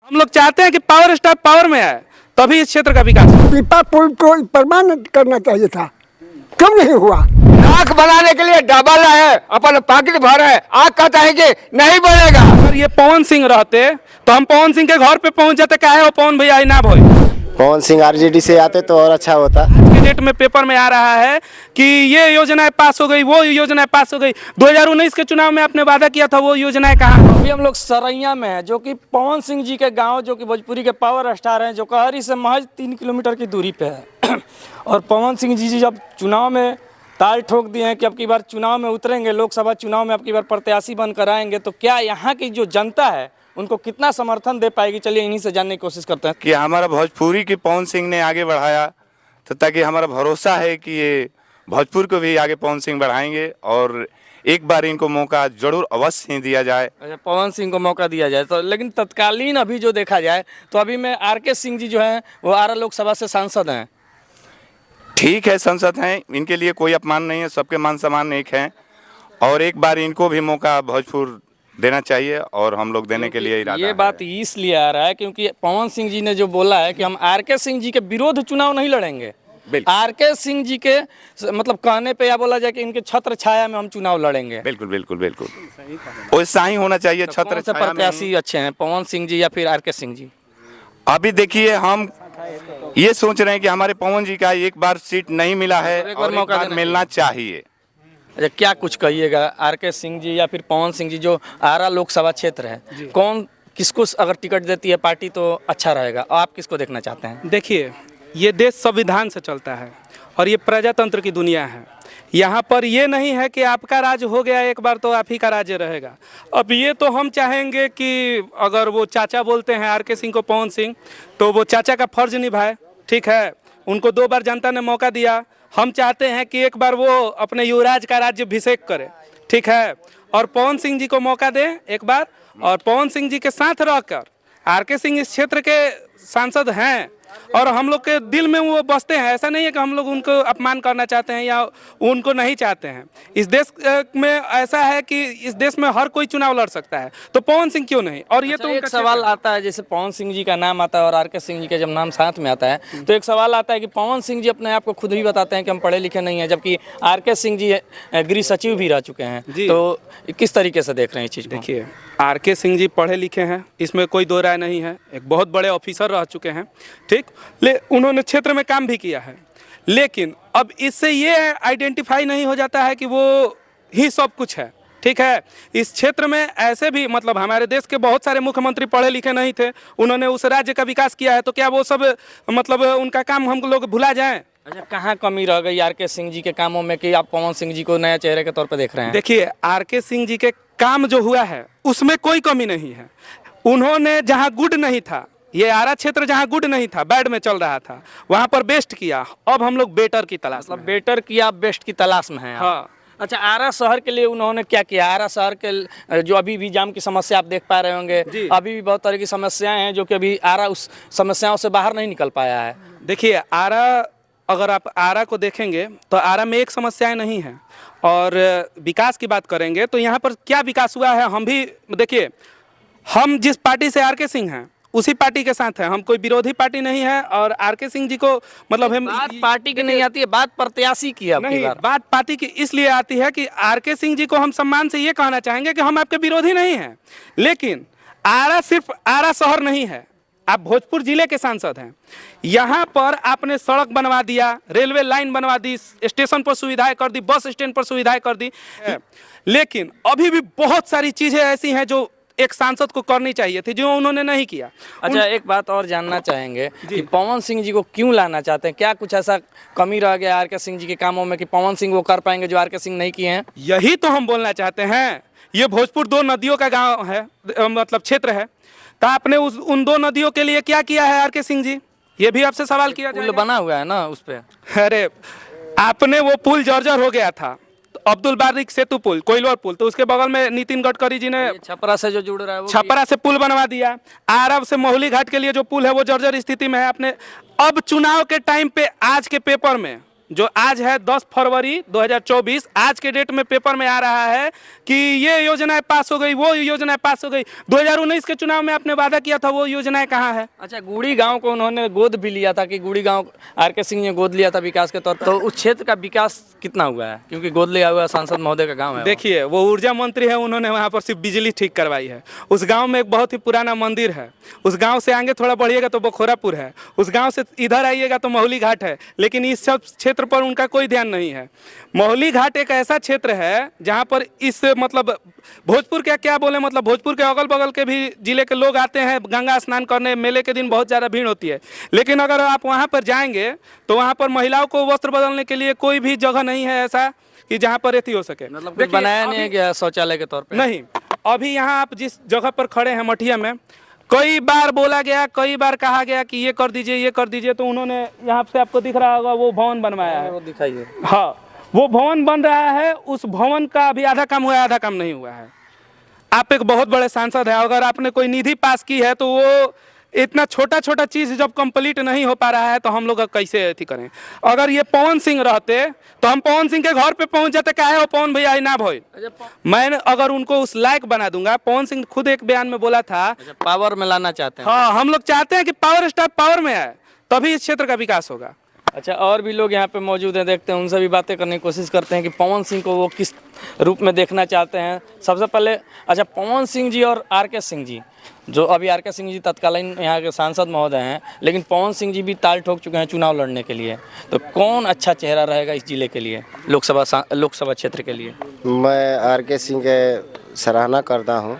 हम लोग चाहते हैं कि पावर स्टार पावर में आए, तभी इस क्षेत्र का विकास हो। पीपा पुल को प्रमाण करना चाहिए था, क्यों नहीं हुआ? नाक बनाने के लिए डबल है, अपन पॉकेट भर है, आग कहता है कि नहीं बनेगा। अगर ये पवन सिंह रहते तो हम पवन सिंह के घर पे पहुंच जाते, काहे हो पवन भैया ना भोई। पवन सिंह आरजेडी से आते तो और अच्छा होता। आज के डेट में पेपर में आ रहा है कि ये योजनाएं पास हो गई, वो योजनाएं पास हो गई। 2019 के चुनाव में आपने वादा किया था, वो योजनाएं कहाँ? अभी हम लोग सरैया में हैं, जो कि पवन सिंह जी के गांव, जो कि भोजपुरी के पावर स्टार हैं, जो कहरी से महज 3 किलोमीटर की दूरी पे है। और पवन सिंह जी जब चुनाव में ताल ठोक दिए हैं कि अब की बार चुनाव में उतरेंगे, लोकसभा चुनाव में अब की बार प्रत्याशी बनकर आएंगे, तो क्या यहाँ की जो जनता है उनको कितना समर्थन दे पाएगी? चलिए इन्हीं से जानने की कोशिश करते हैं कि हमारा भोजपुरी की पवन सिंह ने आगे बढ़ाया, तो ताकि हमारा भरोसा है कि ये भोजपुर को भी आगे पवन सिंह बढ़ाएंगे और एक बार इनको मौका जरूर अवश्य ही दिया जाए। अच्छा, पवन सिंह को मौका दिया जाए तो, लेकिन तत्कालीन अभी जो देखा जाए तो अभी में आर.के. सिंह जी जो हैं वो आरा लोकसभा से सांसद हैं। ठीक है, संसद हैं, इनके लिए कोई अपमान नहीं है, सबके मान सम्मान एक हैं और एक बार इनको भी मौका भोजपुर देना चाहिए और हम लोग देने के लिए इरादा ये बात इसलिए आ रहा है क्योंकि पवन सिंह जी ने जो बोला है कि हम आर.के. सिंह जी के विरोध चुनाव नहीं लड़ेंगे। आर.के. सिंह जी के मतलब कहने पे या बोला जाए कि इनके छत्र छाया में हम चुनाव लड़ेंगे। बिल्कुल बिल्कुल बिल्कुल वैसा ही होना चाहिए। छत्र छाया में प्रत्याशी अच्छे हैं, पवन सिंह जी या फिर आर.के. सिंह जी? अभी देखिए, हम ये सोच रहे हैं कि हमारे पवन जी का एक बार सीट नहीं मिला है और एक बार मिलना चाहिए। अच्छा, क्या कुछ कहिएगा आर.के. सिंह जी या फिर पवन सिंह जी, जो आरा लोकसभा क्षेत्र है, कौन किसको अगर टिकट देती है पार्टी तो अच्छा रहेगा? आप किसको देखना चाहते हैं? देखिए, ये देश संविधान से चलता है और ये प्रजातंत्र की दुनिया है। यहाँ पर ये नहीं है कि आपका राज हो गया एक बार तो आप ही का राज्य रहेगा। अब ये तो हम चाहेंगे कि अगर वो चाचा बोलते हैं आर.के. सिंह को पवन सिंह, तो वो चाचा का फर्ज निभाए। ठीक है, उनको 2 बार जनता ने मौका दिया, हम चाहते हैं कि एक बार वो अपने युवराज का राज्य अभिषेक करे। ठीक है, और पवन सिंह जी को मौका दें एक बार, और पवन सिंह जी के साथ रहकर, आर.के. सिंह इस क्षेत्र के सांसद हैं और हम लोग के दिल में वो बसते हैं। ऐसा नहीं है कि हम लोग उनको अपमान करना चाहते हैं या उनको नहीं चाहते हैं। इस देश में ऐसा है कि इस देश में हर कोई चुनाव लड़ सकता है, तो पवन सिंह क्यों नहीं? और ये अच्छा, तो एक सवाल आता है, जैसे पवन सिंह जी का नाम आता है और आर.के. सिंह जी का जब नाम साथ में आता है तो एक सवाल आता है कि पवन सिंह जी अपने आप को खुद ही बताते हैं कि हम पढ़े लिखे नहीं हैं, जबकि आर.के. सिंह जी गृह सचिव भी रह चुके हैं। तो किस तरीके से देख रहे हैं इस चीज़ को? देखिए, आर.के. सिंह जी पढ़े लिखे हैं, इसमें कोई दो राय नहीं है, एक बहुत बड़े ऑफिसर रह चुके हैं। ठीक, उन्होंने क्षेत्र में काम भी किया है, लेकिन अब इससे ये आइडेंटिफाई नहीं हो जाता है कि वो ही सब कुछ है। ठीक है, इस क्षेत्र में ऐसे भी मतलब हमारे देश के बहुत सारे मुख्यमंत्री पढ़े लिखे नहीं थे, उन्होंने उस राज्य का विकास किया है, तो क्या वो सब मतलब उनका काम हम लोग भुला जाएं? अच्छा, कहाँ कमी रह गई आर.के. सिंह जी के कामों में कि आप पवन सिंह जी को नए चेहरे के तौर पर देख रहे हैं? देखिए, आर.के. सिंह जी के काम जो हुआ है उसमें कोई कमी नहीं है। उन्होंने जहाँ गुड नहीं था, ये आरा क्षेत्र जहाँ गुड नहीं था, बैड में चल रहा था, वहाँ पर बेस्ट किया। अब हम लोग बेटर की तलाश, मतलब बेटर किया, बेस्ट की तलाश में हैं। हाँ। अच्छा, आरा शहर के लिए उन्होंने क्या किया? आरा शहर के जो अभी भी जाम की समस्या आप देख पा रहे होंगे, अभी भी बहुत तरह की समस्याएं हैं जो कि अभी आरा उस समस्याओं से बाहर नहीं निकल पाया है। देखिए, आरा, अगर आप आरा को देखेंगे तो आरा में एक समस्याएं नहीं है, और विकास की बात करेंगे तो यहाँ पर क्या विकास हुआ है, हम भी देखिए, हम जिस पार्टी से आर.के. सिंह हैं उसी पार्टी के साथ है, हम कोई विरोधी पार्टी नहीं है। और आर.के. सिंह जी को मतलब हम बात पार्टी की नहीं आती है, बात प्रत्याशी की है। नहीं, बात पार्टी की इसलिए आती है कि आर.के. सिंह जी को हम सम्मान से ये कहना चाहेंगे कि हम आपके विरोधी नहीं हैं, लेकिन आरा सिर्फ आरा शहर नहीं है, आप भोजपुर जिले के सांसद हैं। यहाँ पर आपने सड़क बनवा दिया, रेलवे लाइन बनवा दी, स्टेशन पर सुविधाएं कर दी, बस स्टैंड पर सुविधाएं कर दी, लेकिन अभी भी बहुत सारी चीजें ऐसी हैं जो एक सांसद को करनी चाहिए थी, जो उन्होंने नहीं किया। अच्छा, एक बात और जानना चाहेंगे कि पवन सिंह जी को क्यों लाना चाहते हैं? क्या कुछ ऐसा कमी रह गया आर.के. सिंह जी के कामों में कि पवन सिंह वो कर पाएंगे जो आर.के. सिंह नहीं किए हैं? यही तो हम बोलना चाहते हैं। ये भोजपुर 2 नदियों का गांव है, मतलब क्षेत्र है, तो आपने उन 2 नदियों के लिए क्या किया है आर.के. सिंह जी? ये भी आपसे सवाल किया जाएगा। पुल बना हुआ है ना उस पे? अरे, आपने वो पुल जर्जर हो गया था, अब्दुल बारिक सेतु पुल, कोइलवर पुल, तो उसके बगल में नितिन गडकरी जी ने छपरा से जो जुड़ रहा है वो छपरा से पुल बनवा दिया। आरब से मोहली घाट के लिए जो पुल है वो जर्जर स्थिति में है। आपने अब चुनाव के टाइम पे आज के पेपर में जो आज है 10 फरवरी 2024, आज के डेट में पेपर में आ रहा है कि ये योजनाएं पास हो गई, वो योजनाएं पास हो गई। 2019 के चुनाव में आपने वादा किया था, वो योजनाएं कहाँ है? अच्छा, गुड़ी गांव को उन्होंने गोद भी लिया था कि गुड़ी गांव आर.के. सिंह ने गोद लिया था विकास के तौर पर, तो उस क्षेत्र का विकास कितना हुआ है? क्योंकि गोद लिया हुआ सांसद महोदय का गाँव है। देखिए, वो ऊर्जा मंत्री है, उन्होंने वहाँ पर सिर्फ बिजली ठीक करवाई है। उस गाँव में एक बहुत ही पुराना मंदिर है। उस गाँव से आगे थोड़ा बढ़िएगा तो बखोरापुर है। उस गाँव से इधर आइएगा तो महुली घाट है। लेकिन इस सब क्षेत्र पर उनका कोई ध्यान नहीं है। महुली घाट एक ऐसा क्षेत्र है जहाँ पर इस मतलब भोजपुर के क्या बोले, मतलब भोजपुर के अगल बगल के भी जिले के लोग आते हैं गंगा स्नान करने। मेले के दिन बहुत ज़्यादा भीड़ होती है। लेकिन अगर आप वहाँ पर जाएंगे तो वहाँ पर महिलाओं को वस्त्र बदलने के लिए कोई भी जगह नहीं है ऐसा कि जहाँ पर एथी हो सके। मतलब कुछ बनाया नहीं है क्या शौचालय के तौर पे? नहीं। अभी यहाँ आप जिस जगह पर खड़े हैं मठिया में, कई बार बोला गया, कई बार कहा गया कि ये कर दीजिए, ये कर दीजिए, तो उन्होंने यहाँ से आपको दिख रहा होगा वो भवन बनवाया है। वो दिखाइए। हाँ, वो भवन बन रहा है। उस भवन का अभी आधा काम हुआ है, आधा काम नहीं हुआ है। आप एक बहुत बड़े सांसद हैं, अगर आपने कोई निधि पास की है तो वो इतना छोटा छोटा चीज़ जब कंप्लीट नहीं हो पा रहा है तो हम लोग कैसे अथी करें? अगर ये पवन सिंह रहते तो हम पवन सिंह के घर पे पहुंच जाते। काहे हो पवन भैया ना भोई, मैं अगर उनको उस लायक बना दूंगा। पवन सिंह खुद एक बयान में बोला था, पावर में लाना चाहते हैं। हाँ, हम लोग चाहते हैं कि पावर स्टार पावर में आए, तभी इस क्षेत्र का विकास होगा। अच्छा, और भी लोग यहाँ पे मौजूद हैं, देखते हैं, उनसे भी बातें करने की कोशिश करते हैं कि पवन सिंह को वो किस रूप में देखना चाहते हैं। सबसे पहले अच्छा, पवन सिंह जी और आर.के. सिंह जी, जो अभी आर.के. सिंह जी तत्कालीन यहाँ के सांसद महोदय हैं, लेकिन पवन सिंह जी भी ताल ठोक चुके हैं चुनाव लड़ने के लिए, तो कौन अच्छा चेहरा रहेगा इस जिले के लिए, लोकसभा क्षेत्र के लिए? मैं आर.के. सिंह के सराहना करता हूं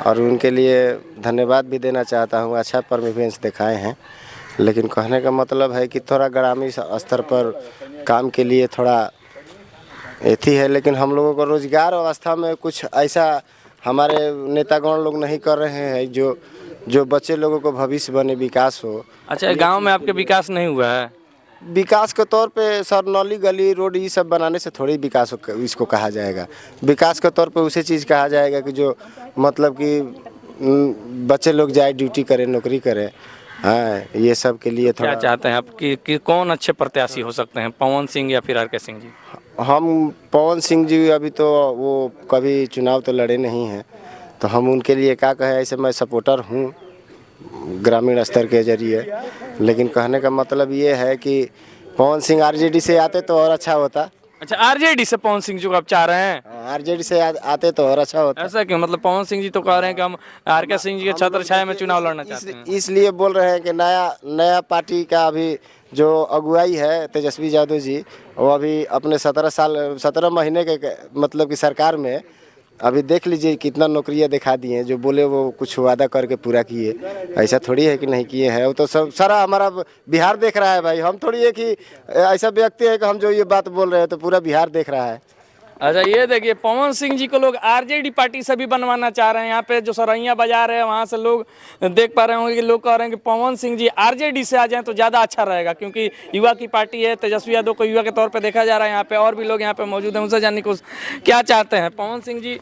और उनके लिए धन्यवाद भी देना चाहता हूं। अच्छा परफॉर्मेंस दिखाए हैं, लेकिन कहने का मतलब है कि थोड़ा ग्रामीण स्तर पर काम के लिए थोड़ा एथी है। लेकिन हम लोगों को रोजगार व्यवस्था में कुछ ऐसा हमारे नेतागण लोग नहीं कर रहे हैं जो बच्चे लोगों को भविष्य बने, विकास हो। अच्छा, गांव में आपके विकास नहीं हुआ है? विकास के तौर पे सर नली गली रोड ये सब बनाने से थोड़ी विकास इसको कहा जाएगा। विकास के तौर पे उसे चीज़ कहा जाएगा कि जो मतलब कि बच्चे लोग जाए, ड्यूटी करें, नौकरी करें। हाँ, ये सब के लिए थोड़ा। क्या चाहते हैं आप कि कौन अच्छे प्रत्याशी हो सकते हैं, पवन सिंह या फिर आर.के. सिंह जी? हम पवन सिंह जी अभी तो वो कभी चुनाव तो लड़े नहीं हैं, तो हम उनके लिए क्या कहें। ऐसे मैं सपोर्टर हूँ ग्रामीण स्तर के जरिए, लेकिन कहने का मतलब ये है कि पवन सिंह आरजेडी से आते तो और अच्छा होता। अच्छा, आरजेडी से पवन सिंह जी को आप चाह रहे हैं? आरजेडी से आते तो और अच्छा होता। ऐसा क्यों? मतलब पवन सिंह जी तो कह रहे हैं कि हम आर.के. सिंह जी के छत्र छाया में चुनाव लड़ना चाहते हैं। इसलिए बोल रहे हैं कि नया पार्टी का अभी जो अगुवाई है तेजस्वी यादव जी, वो अभी अपने 17 महीने के मतलब कि सरकार में अभी देख लीजिए कितना नौकरियां दिखा दिए। जो बोले वो कुछ वादा करके पूरा किए, ऐसा थोड़ी है कि नहीं किए हैं। वो तो सब सारा हमारा बिहार देख रहा है भाई। हम थोड़ी है कि ऐसा व्यक्ति है कि हम जो ये बात बोल रहे हैं तो पूरा बिहार देख रहा है। अच्छा, ये देखिए, पवन सिंह जी को लोग आरजेडी पार्टी से भी बनवाना चाह रहे हैं। यहाँ पे जो सरैया बाजार है वहाँ से लोग देख पा रहे होंगे कि लोग कह रहे हैं कि पवन सिंह जी आरजेडी से आ जाएं तो ज़्यादा अच्छा रहेगा, क्योंकि युवा की पार्टी है। तेजस्वी यादव को युवा के तौर पे देखा जा रहा है यहाँ पे। और भी लोग यहाँ पे मौजूद हैं, उनसे जानने को क्या चाहते हैं। पवन सिंह जी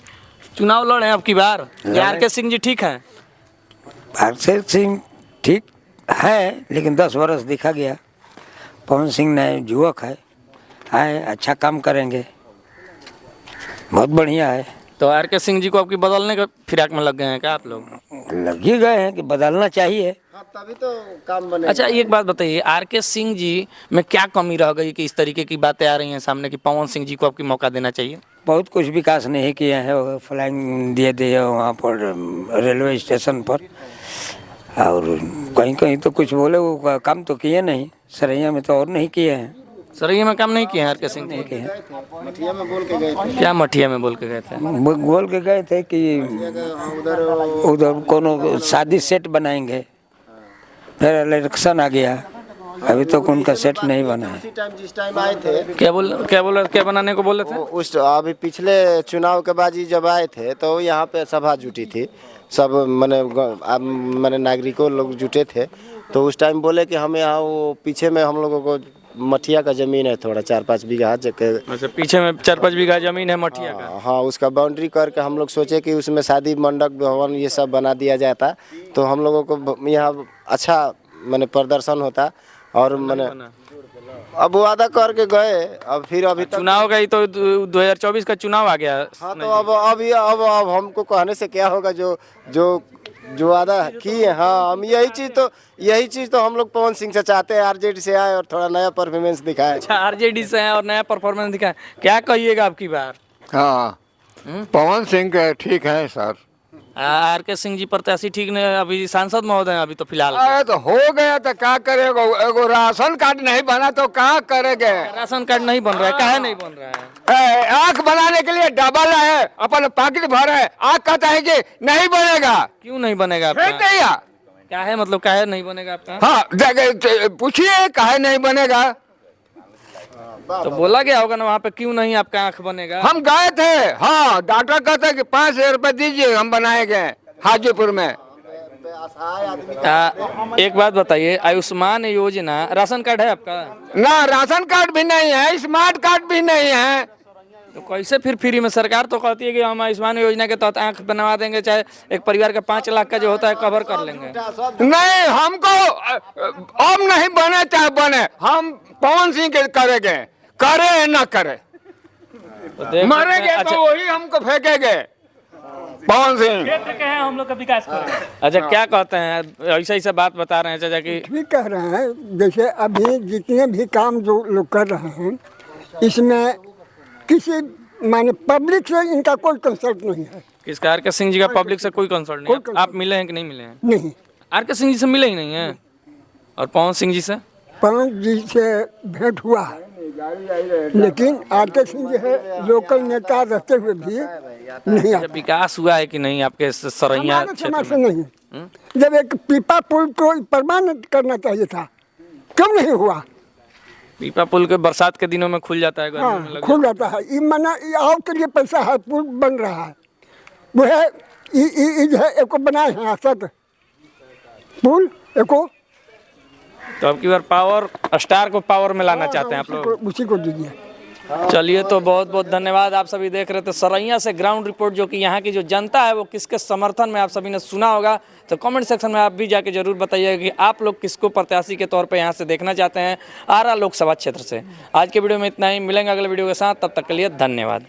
चुनाव लड़े अब की बार, आर.के. सिंह जी ठीक है? आर.के. सिंह ठीक है, लेकिन 10 वर्ष दिखा गया। पवन सिंह नए युवक है, अच्छा काम करेंगे, बहुत बढ़िया है। तो आर.के. सिंह जी को आपकी बदलने के फिराक में लग गए हैं क्या आप लोग? लग ही गए हैं कि बदलना चाहिए। तभी तो काम बने। अच्छा, एक बात बताइए, आर.के. सिंह जी में क्या कमी रह गई कि इस तरीके की बातें आ रही हैं सामने कि पवन सिंह जी को आपकी मौका देना चाहिए? बहुत कुछ विकास नहीं किए हैं। फ्लाइंग दिए वहाँ पर रेलवे स्टेशन पर, और कहीं कहीं तो कुछ बोले वो काम तो किए नहीं। सरैया में तो और नहीं किए हैं। सरैया में काम नहीं किए हैं आर.के. सिंह जी? मठिया में बोल के गए थे। क्या मठिया में बोल के गए थे? बोल के गए थे कि उधर कोनो शादी सेट बनाएंगे, फिर इलेक्शन आ गया, अभी तक उनका सेट नहीं बना है। जिस टाइम आए थे क्या बनाने को बोले थे? उस अभी पिछले चुनाव के बाद जब आए थे तो यहाँ पे सभा जुटी थी, सब मैंने नागरिकों लोग जुटे थे। तो उस टाइम बोले कि हम यहाँ वो पीछे में हम लोगों को मठिया का जमीन है थोड़ा 4-5 बीघा। अच्छा, पीछे में 4-5 बीघा जमीन है मठिया का? हाँ, उसका बाउंड्री करके हम लोग सोचे कि उसमें शादी मंडप भवन ये सब बना दिया जाता तो हम लोगों को यहाँ अच्छा मैंने प्रदर्शन होता। और मैंने अब वादा करके गए, अब फिर अभी तक चुनाव गई तो 2024 का चुनाव आ गया। हाँ, तो अब हमको कहने से क्या होगा, जो जो जो वादा किए। हाँ, हम यही चीज तो हम लोग पवन सिंह से चाहते हैं, आरजेडी से आए और थोड़ा नया परफॉर्मेंस दिखाए। अच्छा, आरजेडी से है और नया परफॉर्मेंस दिखाए, क्या कहिएगा आपकी बार? हाँ, पवन सिंह के ठीक है सर। आर.के. सिंह जी प्रत्याशी ठीक नहीं, अभी सांसद महोदय हैं अभी तो फिलहाल। अरे तो हो गया तो क्या करेगा, एगो राशन कार्ड नहीं बना तो क्या करेंगे। राशन कार्ड नहीं बन रहा है, काहे नहीं बन रहा है? आँख बनाने के लिए डबल है, अपन पॉकेट भर है, आँख कहता है कि नहीं बनेगा। क्यों नहीं बनेगा फेंक आपका? दिया। क्या है मतलब, काहे नहीं बनेगा आपका? हाँ, जगह पूछिए काहे नहीं बनेगा। तो बोला गया होगा ना वहाँ पे, क्यों नहीं आपका आँख बनेगा? हम गए थे, हाँ, डॉक्टर कहते कि 5,000 रुपए दीजिए, हम बनाएंगे हाजीपुर में। एक बात बताइए, आयुष्मान योजना राशन कार्ड है आपका? ना राशन कार्ड भी नहीं है, स्मार्ट कार्ड भी नहीं है। तो कैसे फिर फ्री में? सरकार तो कहती है कि हम आयुष्मान योजना के तहत आँख बनवा देंगे, चाहे एक परिवार का 5 लाख का जो होता है कवर कर लेंगे। नहीं, हमको अब नहीं बने चाहे बने, हम पवन सिंह के करेंगे, करे न करे, मरेंगे अच्छा, तो वही हमको फेंकेंगे पवन सिंह। हम लोग का विकास करें। अच्छा, क्या कहते हैं? ऐसा बात बता रहे हैं चाचा कि ठीक कह रहे हैं। जैसे अभी जितने भी काम जो लोग कर रहे हैं, इसमें किसी माने पब्लिक से इनका कोई कंसल्ट नहीं है। किसका? आर.के. सिंह जी का पब्लिक से कोई कंसर्न नहीं? कोई आप मिले हैं कि नहीं मिले हैं? नहीं, आर.के. सिंह जी से मिले ही नहीं है। और पवन सिंह जी से? पवन जी से भेंट हुआ है, लेकिन आर.के. सिंह जो है लोकल नेता रहते हुए भी नहीं जब विकास हुआ है कि नहीं आपके सरैया हमारे समाज क्षेत्र से में? नहीं। जब एक पीपा पुल को प्रमाण करना चाहिए था, क्यों नहीं हुआ? पीपा पुल के बरसात के दिनों में खुल जाता है, गर्मी में हाँ, लग खुल जाता है। ये मना और के लिए पैसा है, पुल बन रहा है, वो है जो है एको बनाए हैं असद पुल एको। तो अब की बार पावर स्टार को पावर में लाना चाहते हैं आप लोग? उसी को दीजिए। चलिए, तो बहुत बहुत धन्यवाद। आप सभी देख रहे थे सरैया से ग्राउंड रिपोर्ट, जो कि यहाँ की जो जनता है वो किसके समर्थन में, आप सभी ने सुना होगा। तो कमेंट सेक्शन में आप भी जाके जरूर बताइए कि आप लोग किसको प्रत्याशी के तौर पे यहाँ से देखना चाहते हैं आरा लोकसभा क्षेत्र से। आज के वीडियो में इतना ही, मिलेंगे अगले वीडियो के साथ, तब तक के लिए धन्यवाद।